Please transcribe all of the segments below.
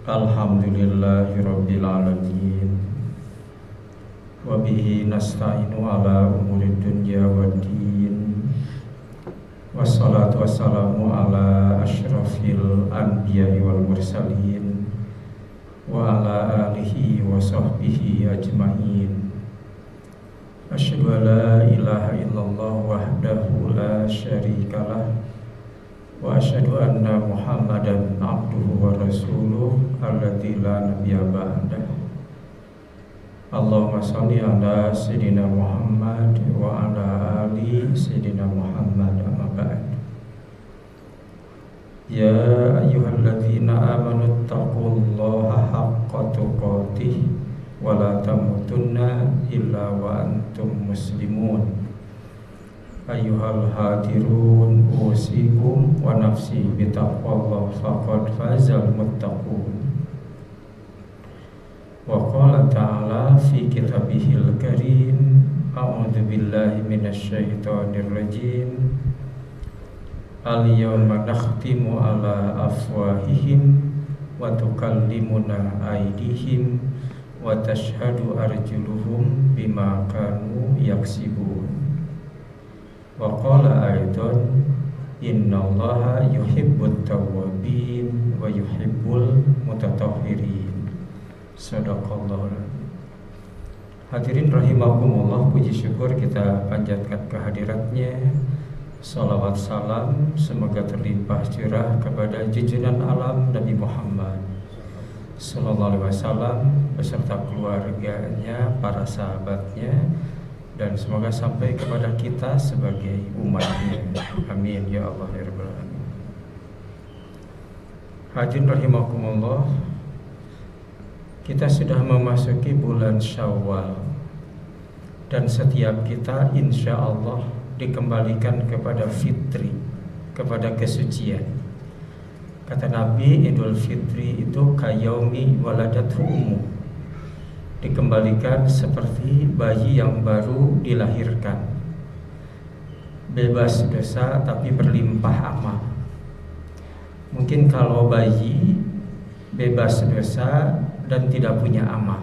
Alhamdulillahirabbil alamin. Wa bihi nasta'inu ala umuri dunya waddin. Wassalatu wassalamu ala asyrafil anbiya'i wal mursalin wa ala alihi wa sahbihi ajma'in. Asyhadu an la ilaha illallah wahdahu la syarikalah wa asyhadu anna Muhammadan abduhu wa rasuluh alladzi la nabiyya ba'dah. Allahumma shalli ala sayyidina Muhammad wa ala ali sayyidina Muhammad amma ba'd. Ya ayyuhalladzina amanu taqullaha haqqa tuqatih wa la tamutunna illa wa antum muslimun. Ayyuhal hadirun usikum wa nafsi bitaqwallah faqad fazal muttaqun. Wa qala ta'ala fi kitabihil karim, a'udzu billahi minasyaitonir rajim. Al-yawma nakhtimu ala afwahihim wa tukallimuna aydihim wa tashhadu arjuluhum bima kanu yaksibun. Wa qala aidan innallaha yuhibbut tawwabin wa yuhibbul mutatahhirin. Shadaqallahu. Hadirin rahimakumullah, puji syukur kita panjatkan kehadiratnya. Salawat salam semoga terlimpah curah kepada junjungan alam Nabi Muhammad sallallahu alaihi wasallam beserta keluarganya, para sahabatnya, dan semoga sampai kepada kita sebagai umatnya. Amin ya Allah ya Rabbal alamin. Hadirin rahimakumullah, kita sudah memasuki bulan Syawal, dan setiap kita insya Allah dikembalikan kepada fitri, kepada kesucian. Kata Nabi, Idul Fitri itu kayaumi waladathu ummu, dikembalikan seperti bayi yang baru dilahirkan, bebas dosa tapi berlimpah amal. Mungkin kalau bayi bebas dosa dan tidak punya amal,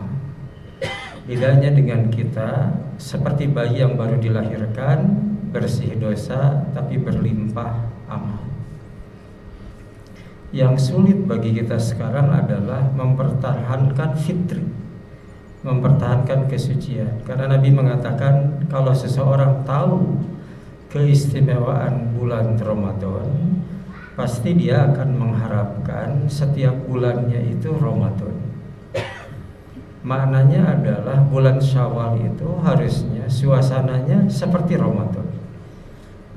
bedanya dengan kita seperti bayi yang baru dilahirkan, bersih dosa tapi berlimpah amal. Yang sulit bagi kita sekarang adalah mempertahankan fitri, mempertahankan kesucian. Karena Nabi mengatakan kalau seseorang tahu keistimewaan bulan Ramadan, pasti dia akan mengharapkan setiap bulannya itu Ramadan. Maknanya adalah bulan Syawal itu harusnya suasananya seperti Ramadan.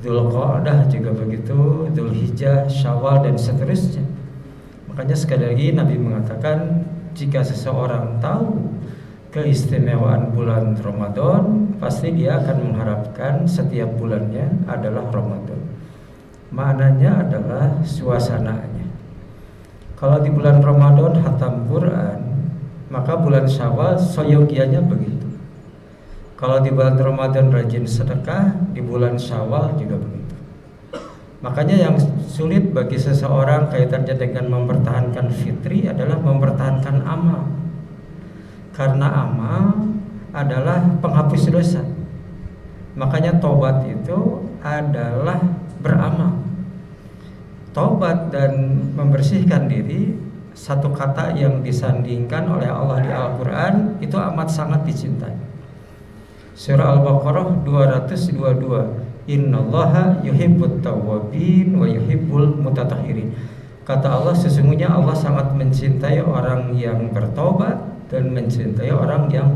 Dzulqa'dah juga begitu, Dzulhijjah, Syawal dan seterusnya. Makanya sekali lagi Nabi mengatakan jika seseorang tahu keistimewaan bulan Ramadan, pasti dia akan mengharapkan setiap bulannya adalah Ramadan. Maknanya adalah suasananya. Kalau di bulan Ramadan khatam Quran, maka bulan Syawal soyogianya begitu. Kalau di bulan Ramadan rajin sedekah, di bulan Syawal juga begitu. Makanya yang sulit bagi seseorang kaitannya dengan mempertahankan fitri adalah mempertahankan amal. Karena amal adalah penghapus dosa. Makanya taubat itu adalah beramal. Taubat dan membersihkan diri, satu kata yang disandingkan oleh Allah di Al-Quran, itu amat sangat dicintai. Surah Al-Baqarah 222, innallaha yuhibbut tawwabin wa yuhibbul mutatahhirin. Kata Allah, sesungguhnya Allah sangat mencintai orang yang bertobat dan mencintai orang yang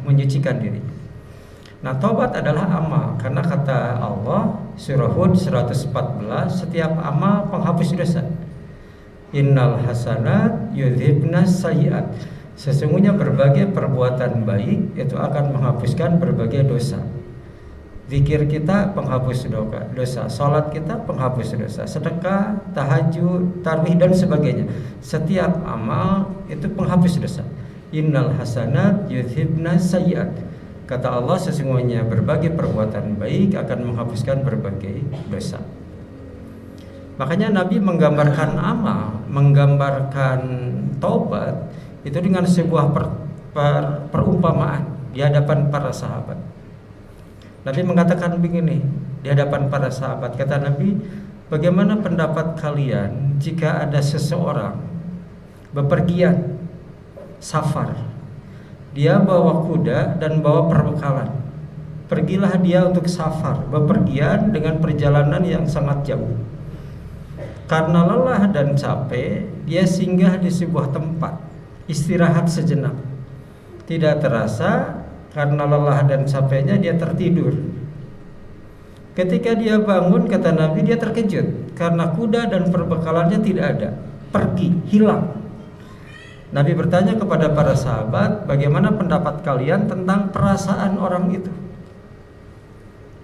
menyucikan diri. Nah, taubat adalah amal, karena kata Allah surah Hud 114, setiap amal penghapus dosa. Innal hasanat yudhibnas sayyiat. Sesungguhnya berbagai perbuatan baik itu akan menghapuskan berbagai dosa. Zikir kita penghapus dosa, salat kita penghapus dosa, sedekah, tahajud, tarawih dan sebagainya. Setiap amal itu penghapus dosa. Innal hasanat yudhibnas sayyiat. Kata Allah, sesungguhnya berbagai perbuatan baik akan menghapuskan berbagai dosa. Makanya Nabi menggambarkan amal, menggambarkan taubat itu dengan sebuah perumpamaan di hadapan para sahabat. Nabi mengatakan begini di hadapan para sahabat, kata Nabi, bagaimana pendapat kalian jika ada seseorang bepergian safar, dia bawa kuda dan bawa perbekalan. Pergilah dia untuk safar, bepergian dengan perjalanan yang sangat jauh. Karena lelah dan capek, dia singgah di sebuah tempat, istirahat sejenak. Tidak terasa, karena lelah dan capeknya dia tertidur. Ketika dia bangun, kata Nabi, dia terkejut karena kuda dan perbekalannya tidak ada, pergi, hilang. Nabi bertanya kepada para sahabat, bagaimana pendapat kalian tentang perasaan orang itu?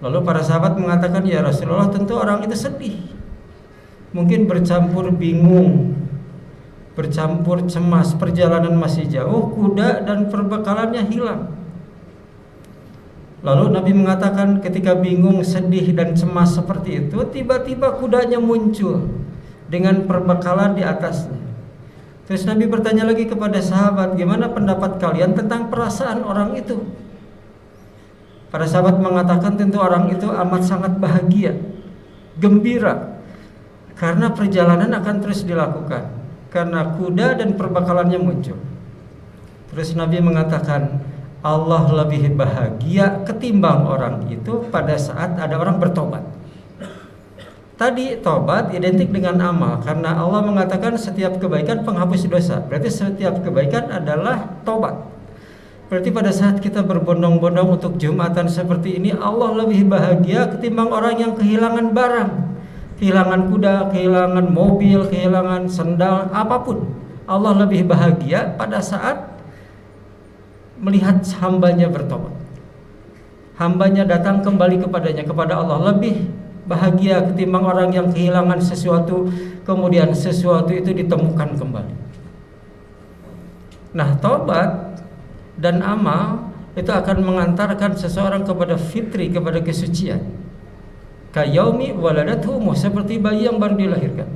Lalu para sahabat mengatakan, ya Rasulullah, tentu orang itu sedih, mungkin bercampur bingung, bercampur cemas, perjalanan masih jauh, kuda dan perbekalannya hilang. Lalu Nabi mengatakan, ketika bingung, sedih dan cemas seperti itu, tiba-tiba kudanya muncul dengan perbekalan di atasnya. Terus Nabi bertanya lagi kepada sahabat, gimana pendapat kalian tentang perasaan orang itu? Para sahabat mengatakan, tentu orang itu amat sangat bahagia, gembira, karena perjalanan akan terus dilakukan, karena kuda dan perbekalannya muncul. Terus Nabi mengatakan, Allah lebih bahagia ketimbang orang itu pada saat ada orang bertobat. Tadi tobat identik dengan amal, karena Allah mengatakan setiap kebaikan penghapus dosa. Berarti setiap kebaikan adalah tobat. Berarti pada saat kita berbondong-bondong untuk Jumatan seperti ini, Allah lebih bahagia ketimbang orang yang kehilangan barang, kehilangan kuda, kehilangan mobil, kehilangan sendal, apapun. Allah lebih bahagia pada saat melihat hambanya bertobat, hambanya datang kembali kepadanya, kepada Allah. Lebih bahagia ketimbang orang yang kehilangan sesuatu, kemudian sesuatu itu ditemukan kembali. Nah, tobat dan amal itu akan mengantarkan seseorang kepada fitri, kepada kesucian. Kayaumi waladathu ummuh, seperti bayi yang baru dilahirkan.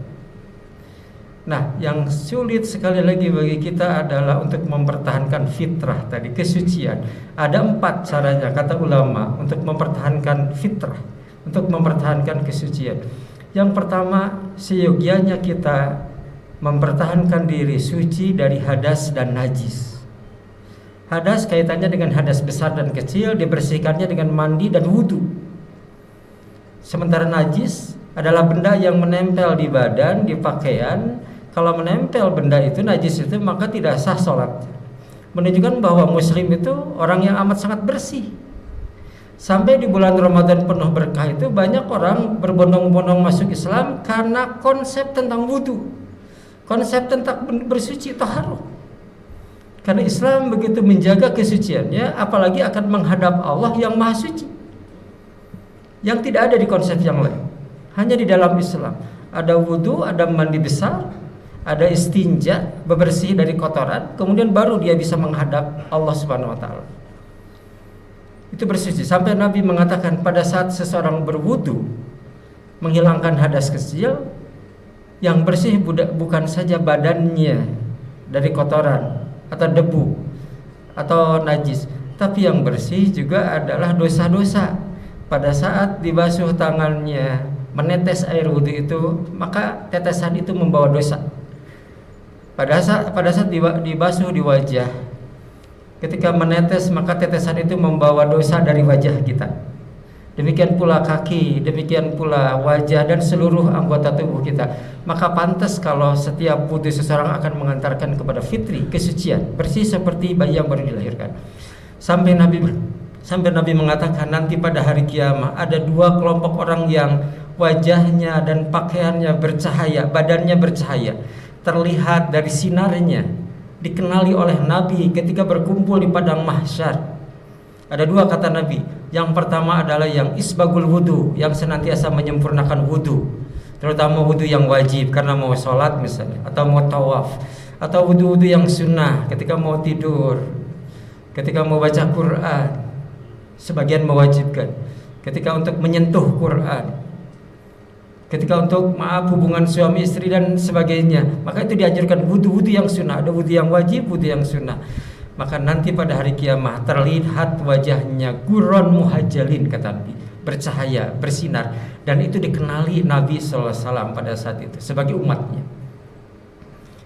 Nah, yang sulit sekali lagi bagi kita adalah untuk mempertahankan fitrah tadi, kesucian. Ada 4 caranya kata ulama untuk mempertahankan fitrah, untuk mempertahankan kesucian. Yang pertama, seyogianya kita mempertahankan diri suci dari hadas dan najis. Hadas kaitannya dengan hadas besar dan kecil, dibersihkannya dengan mandi dan wudu. Sementara najis adalah benda yang menempel di badan, di pakaian. Kalau menempel benda itu, najis itu, maka tidak sah sholat. Menunjukkan bahwa muslim itu orang yang amat sangat bersih. Sampai di bulan Ramadan penuh berkah itu banyak orang berbondong-bondong masuk Islam karena konsep tentang wudu, konsep tentang bersuci, taharah. Karena Islam begitu menjaga kesuciannya, apalagi akan menghadap Allah yang maha suci, yang tidak ada di konsep yang lain. Hanya di dalam Islam ada wudu, ada mandi besar, ada istinja, bebersih dari kotoran, kemudian baru dia bisa menghadap Allah Subhanahu wa taala. Itu bersuci. Sampai Nabi mengatakan pada saat seseorang berwudu menghilangkan hadas kecil, yang bersih bukan saja badannya dari kotoran atau debu atau najis, tapi yang bersih juga adalah dosa-dosa. Pada saat dibasuh tangannya, menetes air wudu itu, maka tetesan itu membawa dosa. Pada saat dibasuh di wajah, ketika menetes, maka tetesan itu membawa dosa dari wajah kita. Demikian pula kaki, demikian pula wajah dan seluruh anggota tubuh kita. Maka pantas kalau setiap wudu seseorang akan mengantarkan kepada fitri, kesucian, bersih seperti bayi yang baru dilahirkan. Sampai Nabi mengatakan nanti pada hari kiamat ada 2 kelompok orang yang wajahnya dan pakaiannya bercahaya, badannya bercahaya, terlihat dari sinarnya, dikenali oleh Nabi ketika berkumpul di padang mahsyar. Ada 2 kata Nabi. Yang pertama adalah yang isbagul wudu, yang senantiasa menyempurnakan wudu, terutama wudu yang wajib karena mau sholat misalnya, atau mau tawaf, atau wudu-wudu yang sunnah ketika mau tidur, ketika mau baca Quran. Sebagian mewajibkan ketika untuk menyentuh Quran, ketika untuk maaf hubungan suami istri dan sebagainya, maka itu dianjurkan wudu yang sunnah. Ada wudu yang wajib, wudu yang sunnah. Maka nanti pada hari kiamat terlihat wajahnya gurron muhajjalin, kata Nabi, bercahaya, bersinar, dan itu dikenali Nabi SAW pada saat itu sebagai umatnya.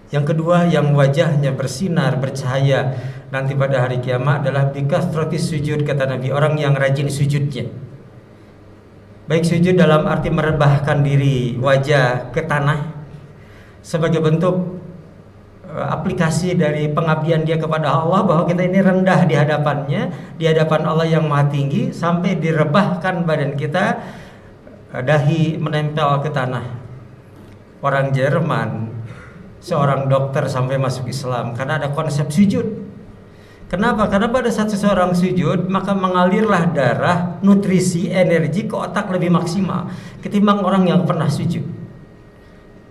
Yang kedua, yang wajahnya bersinar, bercahaya nanti pada hari kiamat adalah bikasratis sujud, kata Nabi, orang yang rajin sujudnya. Baik sujud dalam arti merebahkan diri wajah ke tanah sebagai bentuk aplikasi dari pengabdian dia kepada Allah, bahwa kita ini rendah di hadapannya, di hadapan Allah yang maha tinggi, sampai direbahkan badan kita, dahi menempel ke tanah. Orang Jerman, seorang dokter sampai masuk Islam karena ada konsep sujud. Kenapa? Karena pada saat seseorang sujud, maka mengalirlah darah, nutrisi, energi ke otak lebih maksimal ketimbang orang yang pernah sujud.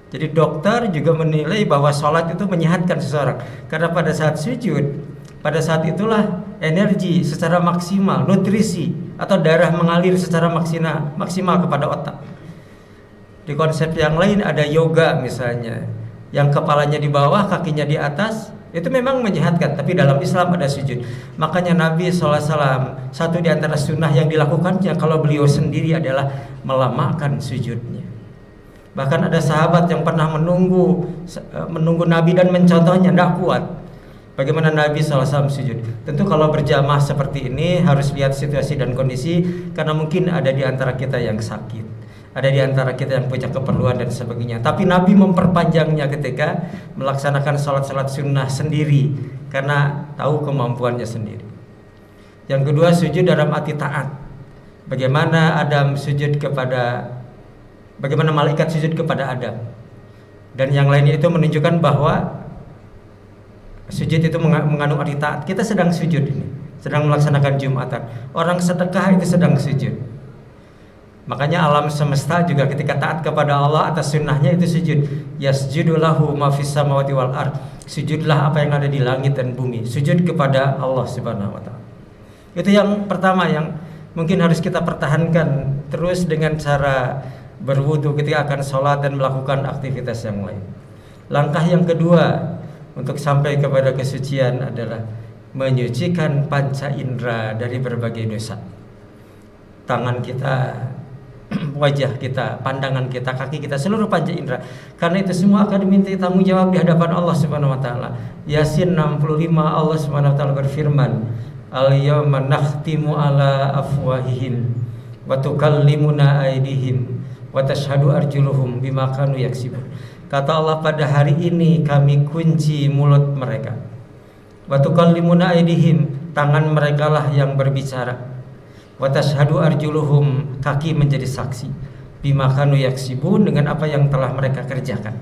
Jadi dokter juga menilai bahwa sholat itu menyehatkan seseorang, karena pada saat sujud, pada saat itulah energi secara maksimal, nutrisi atau darah mengalir secara maksimal kepada otak. Di konsep yang lain ada yoga misalnya, yang kepalanya di bawah, kakinya di atas, itu memang menyehatkan, tapi dalam Islam ada sujud. Makanya Nabi SAW, satu di antara sunnah yang dilakukannya kalau beliau sendiri adalah melamakan sujudnya. Bahkan ada sahabat yang pernah menunggu Nabi dan mencontohnya, tidak kuat. Bagaimana Nabi SAW sujud. Tentu kalau berjamaah seperti ini harus lihat situasi dan kondisi, karena mungkin ada di antara kita yang sakit, ada di antara kita yang punya keperluan dan sebagainya. Tapi Nabi memperpanjangnya ketika melaksanakan salat-salat sunnah sendiri, karena tahu kemampuannya sendiri. Yang kedua, sujud dalam arti taat. Bagaimana bagaimana malaikat sujud kepada Adam, dan yang lainnya itu menunjukkan bahwa sujud itu mengandung arti taat. Kita sedang sujud ini, sedang melaksanakan Jumatan. Orang sedekah itu sedang sujud. Makanya alam semesta juga ketika taat kepada Allah atas sunnahnya itu sujud. Yasjudu lahu ma fis samawati wal ard. Sujudlah apa yang ada di langit dan bumi. Sujud kepada Allah Subhanahu wa taala. Itu yang pertama yang mungkin harus kita pertahankan terus dengan cara berwudu ketika akan sholat dan melakukan aktivitas yang lain. Langkah yang kedua untuk sampai kepada kesucian adalah menyucikan panca indera dari berbagai dosa. Tangan kita, wajah kita, pandangan kita, kaki kita, seluruh panca indera. Karena itu semua akan diminta tanggung jawab di hadapan Allah Subhanahu wa taala. Yasin 65, Allah Subhanahu wa taala berfirman, "Al-yawma nakhtimu ala afwahihim wa tukallimuna aydihim wa tashhadu arjuluhum bima kanu yaksibun." Kata Allah, pada hari ini kami kunci mulut mereka. Wa tukallimuna aydihim, tangan mereka lah yang berbicara. Wa tashhadu arjuluhum, kaki menjadi saksi. Bima kanu yaksibun, dengan apa yang telah mereka kerjakan.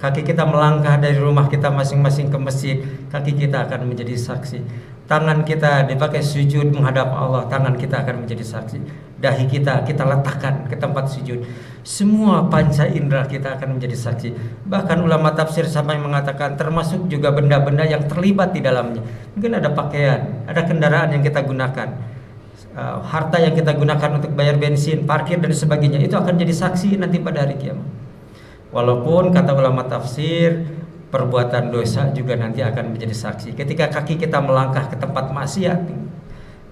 Kaki kita melangkah dari rumah kita masing-masing ke masjid, kaki kita akan menjadi saksi. Tangan kita dipakai sujud menghadap Allah, tangan kita akan menjadi saksi. Dahi kita letakkan ke tempat sujud. Semua panca indera kita akan menjadi saksi. Bahkan ulama tafsir sampai mengatakan termasuk juga benda-benda yang terlibat di dalamnya. Mungkin ada pakaian, ada kendaraan yang kita gunakan, harta yang kita gunakan untuk bayar bensin, parkir dan sebagainya. Itu akan jadi saksi nanti pada hari kiamat. Walaupun kata ulama tafsir, perbuatan dosa juga nanti akan menjadi saksi. Ketika kaki kita melangkah ke tempat maksiat,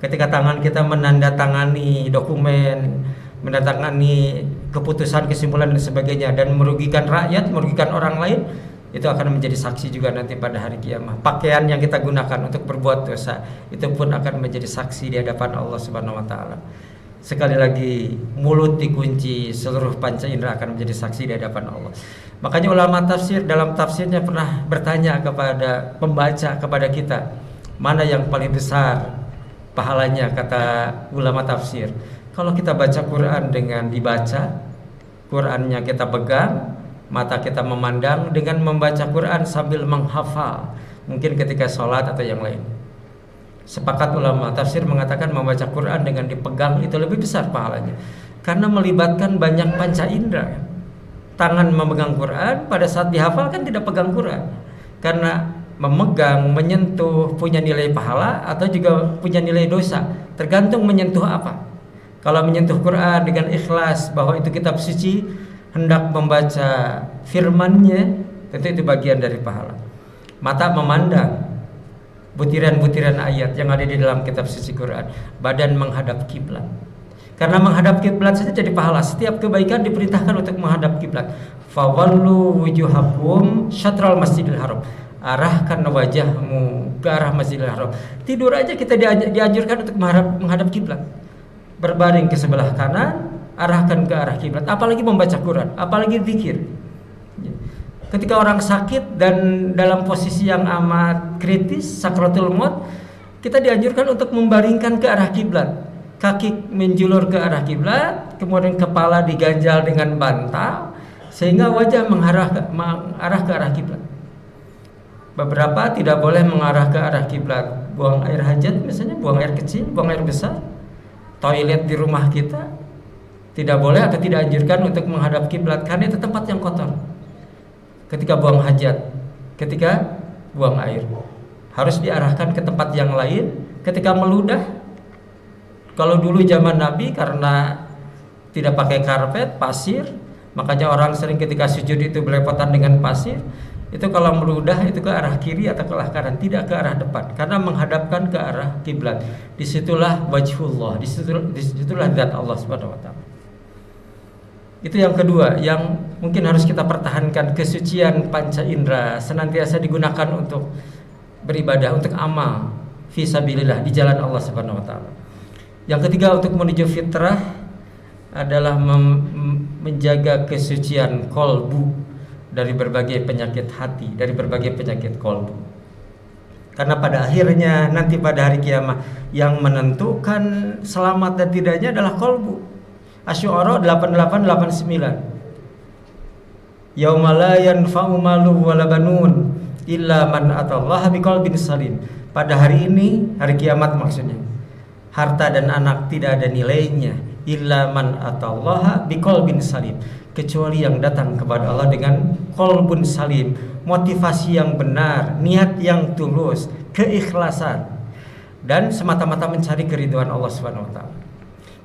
ketika tangan kita menandatangani dokumen, menandatangani keputusan, kesimpulan dan sebagainya, dan merugikan rakyat, merugikan orang lain, itu akan menjadi saksi juga nanti pada hari kiamat. Pakaian yang kita gunakan untuk berbuat dosa, itu pun akan menjadi saksi di hadapan Allah Subhanahu wa taala. Sekali lagi, mulut dikunci, seluruh panca indera akan menjadi saksi di hadapan Allah. Makanya ulama tafsir dalam tafsirnya pernah bertanya kepada pembaca, kepada kita, mana yang paling besar pahalanya, kata ulama tafsir. Kalau kita baca Quran dengan dibaca, Qurannya kita pegang, mata kita memandang, dengan membaca Quran sambil menghafal, mungkin ketika sholat atau yang lain. Sepakat ulama tafsir mengatakan membaca Quran dengan dipegang itu lebih besar pahalanya, karena melibatkan banyak panca indera. Tangan memegang Quran, pada saat dihafal kan tidak pegang Quran, karena memegang, menyentuh punya nilai pahala atau juga punya nilai dosa, tergantung menyentuh apa. Kalau menyentuh Quran dengan ikhlas bahwa itu kitab suci, hendak membaca firman-Nya, tentu itu bagian dari pahala. Mata memandang butiran-butiran ayat yang ada di dalam kitab suci Quran, badan menghadap kiblat. Karena menghadap kiblat saja jadi pahala. Setiap kebaikan diperintahkan untuk menghadap kiblat. Fawallu wujuhakum syatral masjidil haram. Arahkan wajahmu ke arah Masjidil Haram. Tidur aja kita dianjurkan untuk menghadap kiblat. Berbaring ke sebelah kanan, arahkan ke arah kiblat. Apalagi membaca Quran, apalagi zikir. Ketika orang sakit dan dalam posisi yang amat kritis, sakratul maut, kita dianjurkan untuk membaringkan ke arah kiblat. Kaki menjulur ke arah kiblat, kemudian kepala diganjal dengan bantal sehingga wajah mengarah ke arah kiblat. Beberapa tidak boleh mengarah ke arah kiblat, buang air hajat misalnya, buang air kecil, buang air besar, toilet di rumah kita tidak boleh atau tidak anjurkan untuk menghadap kiblat karena itu tempat yang kotor. Ketika buang hajat, ketika buang air, harus diarahkan ke tempat yang lain. Ketika meludah, kalau dulu zaman Nabi karena tidak pakai karpet, pasir, makanya orang sering ketika sujud itu belepotan dengan pasir. Itu kalau meludah itu ke arah kiri atau ke arah kanan, tidak ke arah depan, karena menghadapkan ke arah kiblat. Disitulah wajhullah, disitulah zat Allah Subhanahu wa taala. Itu yang kedua yang mungkin harus kita pertahankan, kesucian panca indera senantiasa digunakan untuk beribadah, untuk amal fi sabilillah di jalan Allah Subhanahu wa taala. Yang ketiga untuk menuju fitrah adalah menjaga kesucian kolbu dari berbagai penyakit hati, dari berbagai penyakit kolbu. Karena pada akhirnya nanti pada hari kiamat yang menentukan selamat dan tidaknya adalah kolbu. Asy-Syu'ara 88-89. Yauma la yanfa'u malu wala banun illa man atallaha biqalbin salim. Pada hari ini, hari kiamat maksudnya, harta dan anak tidak ada nilainya illa man atallaha biqalbin salim, kecuali yang datang kepada Allah dengan qalbun salim, motivasi yang benar, niat yang tulus, keikhlasan, dan semata-mata mencari keridhaan Allah Subhanahu wa taala.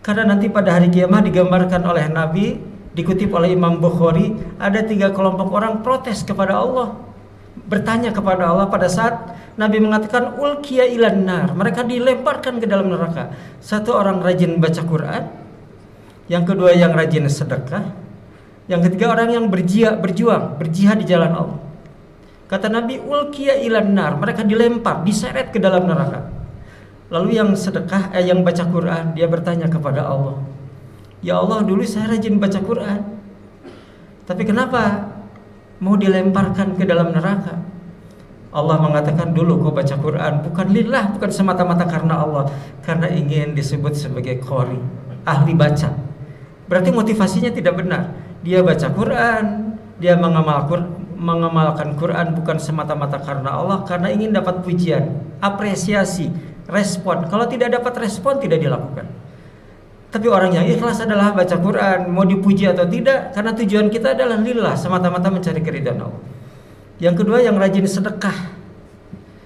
Karena nanti pada hari kiamat digambarkan oleh Nabi, dikutip oleh Imam Bukhari, ada 3 kelompok orang protes kepada Allah, bertanya kepada Allah pada saat Nabi mengatakan ulqiya ilan nar, mereka dilemparkan ke dalam neraka. Satu orang rajin baca Quran, yang kedua yang rajin sedekah, yang ketiga orang yang berjuang, berjihad di jalan Allah. Kata Nabi ulqiya ilan nar, mereka dilempar, diseret ke dalam neraka. Lalu yang sedekah, yang baca Quran, dia bertanya kepada Allah, ya Allah, dulu saya rajin baca Quran, tapi kenapa mau dilemparkan ke dalam neraka? Allah mengatakan, dulu kau baca Quran bukan lillah, bukan semata-mata karena Allah, karena ingin disebut sebagai qori, ahli baca. Berarti motivasinya tidak benar. Dia baca Quran, dia mengamalkan Quran bukan semata-mata karena Allah, karena ingin dapat pujian, apresiasi, respon. Kalau tidak dapat respon, tidak dilakukan. Tapi orang yang ikhlas adalah baca Quran, mau dipuji atau tidak, karena tujuan kita adalah lillah, semata-mata mencari keridhaan Allah. Yang kedua yang rajin sedekah,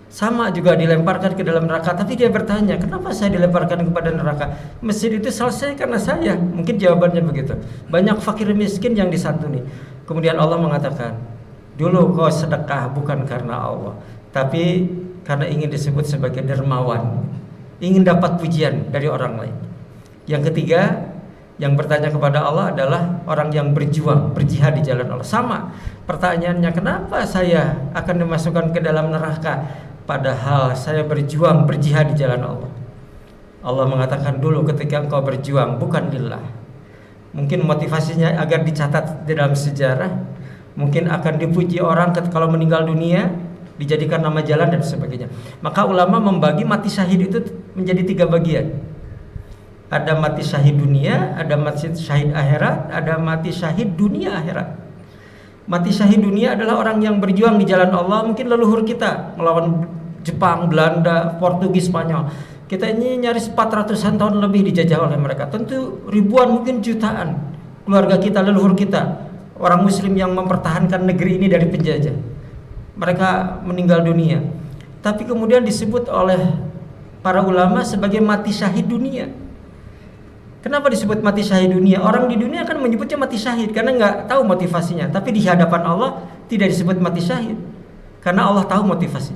sama juga dilemparkan ke dalam neraka. Tapi dia bertanya, kenapa saya dilemparkan kepada neraka? Masjid itu selesai karena saya. Mungkin jawabannya begitu. Banyak fakir miskin yang disantuni. Kemudian Allah mengatakan, dulu kau sedekah bukan karena Allah, tapi karena ingin disebut sebagai dermawan, ingin dapat pujian dari orang lain. Yang ketiga yang bertanya kepada Allah adalah orang yang berjuang, berjihad di jalan Allah. Sama pertanyaannya, kenapa saya akan dimasukkan ke dalam neraka padahal saya berjuang, berjihad di jalan Allah? Allah mengatakan, dulu ketika engkau berjuang bukan lillah, mungkin motivasinya agar dicatat di dalam sejarah, mungkin akan dipuji orang kalau meninggal dunia, dijadikan nama jalan dan sebagainya. Maka ulama membagi mati syahid itu menjadi 3 bagian. Ada mati syahid dunia, ada mati syahid akhirat, ada mati syahid dunia akhirat. Mati syahid dunia adalah orang yang berjuang di jalan Allah, mungkin leluhur kita melawan Jepang, Belanda, Portugis, Spanyol. Kita ini nyaris 400-an tahun lebih dijajah oleh mereka. Tentu ribuan, mungkin jutaan keluarga kita, leluhur kita, orang muslim yang mempertahankan negeri ini dari penjajah. Mereka meninggal dunia. Tapi kemudian disebut oleh para ulama sebagai mati syahid dunia. Kenapa disebut mati syahid dunia? Orang di dunia kan menyebutnya mati syahid karena nggak tahu motivasinya. Tapi di hadapan Allah tidak disebut mati syahid karena Allah tahu motivasi.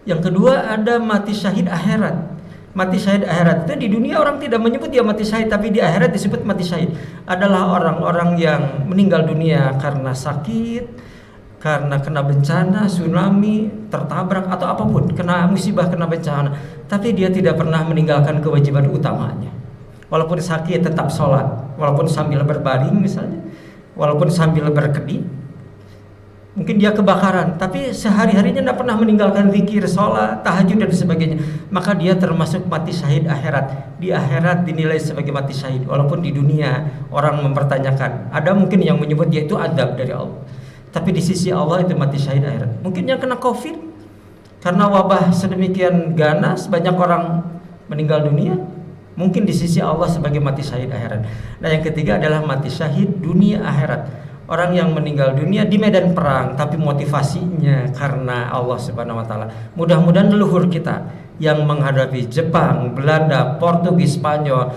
Yang kedua ada mati syahid akhirat. Mati syahid akhirat itu di dunia orang tidak menyebut dia mati syahid, tapi di akhirat disebut mati syahid. Adalah orang-orang yang meninggal dunia karena sakit, karena kena bencana, tsunami, tertabrak atau apapun, kena musibah, kena bencana, tapi dia tidak pernah meninggalkan kewajiban utamanya. Walaupun sakit tetap sholat, walaupun sambil berbaring misalnya, walaupun sambil berkedip. Mungkin dia kebakaran, tapi sehari-harinya tidak pernah meninggalkan zikir, sholat, tahajud dan sebagainya. Maka dia termasuk mati syahid akhirat. Di akhirat dinilai sebagai mati syahid. Walaupun di dunia orang mempertanyakan, ada mungkin yang menyebut dia itu adab dari Allah. Tapi di sisi Allah itu mati syahid akhirat. Mungkin yang kena COVID, karena wabah sedemikian ganas, banyak orang meninggal dunia. Mungkin di sisi Allah sebagai mati syahid akhirat. Nah yang ketiga adalah mati syahid dunia akhirat. Orang yang meninggal dunia di medan perang, tapi motivasinya karena Allah Subhanahu wa taala. Mudah-mudahan leluhur kita yang menghadapi Jepang, Belanda, Portugis, Spanyol,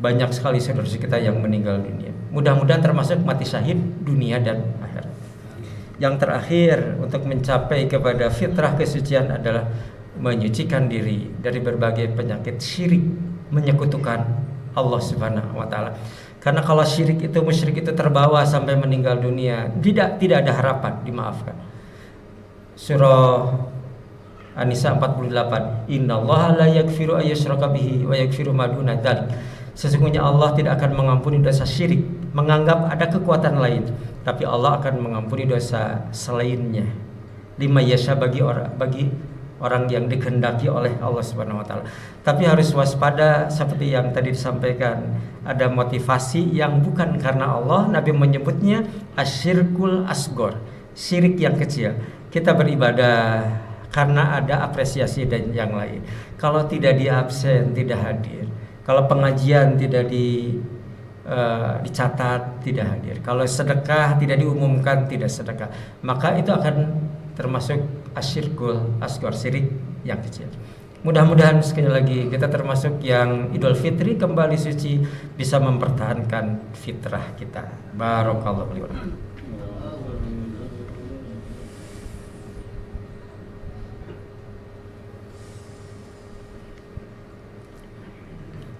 banyak sekali saudara kita yang meninggal dunia. Mudah-mudahan termasuk mati syahid dunia dan akhirat. Yang terakhir untuk mencapai kepada fitrah kesucian adalah menyucikan diri dari berbagai penyakit syirik, menyekutukan Allah Subhanahu wa taala. Karena kalau syirik itu, musyrik itu terbawa sampai meninggal dunia, tidak ada harapan dimaafkan. Surah An-Nisa 48, Innallaha la yaghfiru ayyushraka bihi wa yaghfiru ma duna dzalik. Sesungguhnya Allah tidak akan mengampuni dosa syirik, menganggap ada kekuatan lain, tapi Allah akan mengampuni dosa selainnya. Lima yasha bagi orang yang dikehendaki oleh Allah Subhanahu wa taala. Tapi harus waspada seperti yang tadi disampaikan, ada motivasi yang bukan karena Allah. Nabi menyebutnya asyirkul asgor, syirik yang kecil. Kita beribadah karena ada apresiasi dan yang lain. Kalau tidak diabsen, tidak hadir. Kalau pengajian tidak dicatat, tidak hadir. Kalau sedekah tidak diumumkan, tidak sedekah. Maka itu akan termasuk asyirkul asgor, syirik yang kecil. Mudah-mudahan sekali lagi kita termasuk yang Idul Fitri kembali suci, bisa mempertahankan fitrah kita. Barakallahu li wa lakum.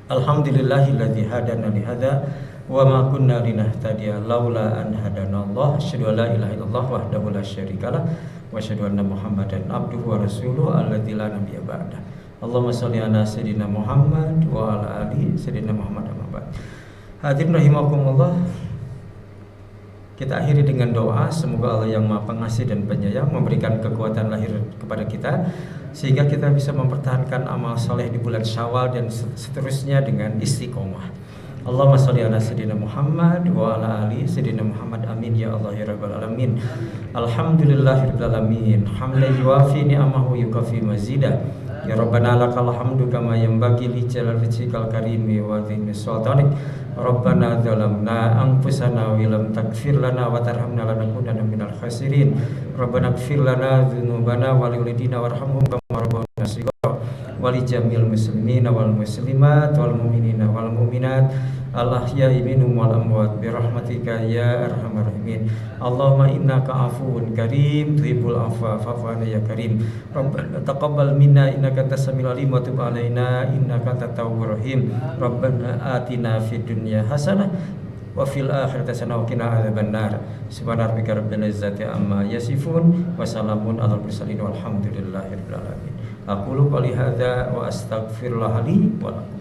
Alhamdulillahilladzi hadana li hadza wa ma kunna linahtadiya laula an hadanallah. Asyhadu an la ilaha illallah wahdahu la syarikalah wa asyhadu anna Muhammadan abduhu wa rasuluhu alladzi la nabiyya ba'dah. Allahumma shalli ala sayyidina Muhammad wa ala ali sayyidina Muhammad amma ba'd. Hadirin rahimakumullah, kita akhiri dengan doa semoga Allah yang Maha Pengasih dan Penyayang memberikan kekuatan lahir kepada kita sehingga kita bisa mempertahankan amal soleh di bulan Syawal dan seterusnya dengan istiqomah. Allahumma sholli ala sayyidina Muhammad wa ala ali sayyidina Muhammad, amin ya Allah ya rabbal alamin. Alhamdulillahirabbil alamin, hamdan yuwafi ni'amahu yukafi mazidah. Ya Rabbana lakal hamdu kama yanbaghi li jalali wajhikal karimi wa dhimmi sultanik. Rabbana dzalamna anfusana wa lam taghfir lana wa tarhamna lanakunanna minal khasirin. Rabbana ighfir lana dzunubana wa liwalidina warhamhum kama rabbawna shighara wa li jamil muslimina wal muslimat wal mu'minina wal mu'minat al-ahya'i minhum wal amwat bi rahmatika ya arhamar rahimin. Allahumma innaka afuwun karim tuhibbul afwa fa'fu 'anna ya karim. Rabbana taqabbal minna innaka antas samiul alim wa tub 'alaina innaka antat tawwabur rahim. Rabbana atina fid dunya hasanah wa fil akhirati hasanah wa qina adzabannar. Subhana rabbika rabbil izzati amma yasifun wa salamun alal mursalin walhamdulillahirabbil alamin. Aqulu qouli hadza wa astaghfirullah li wa lakum.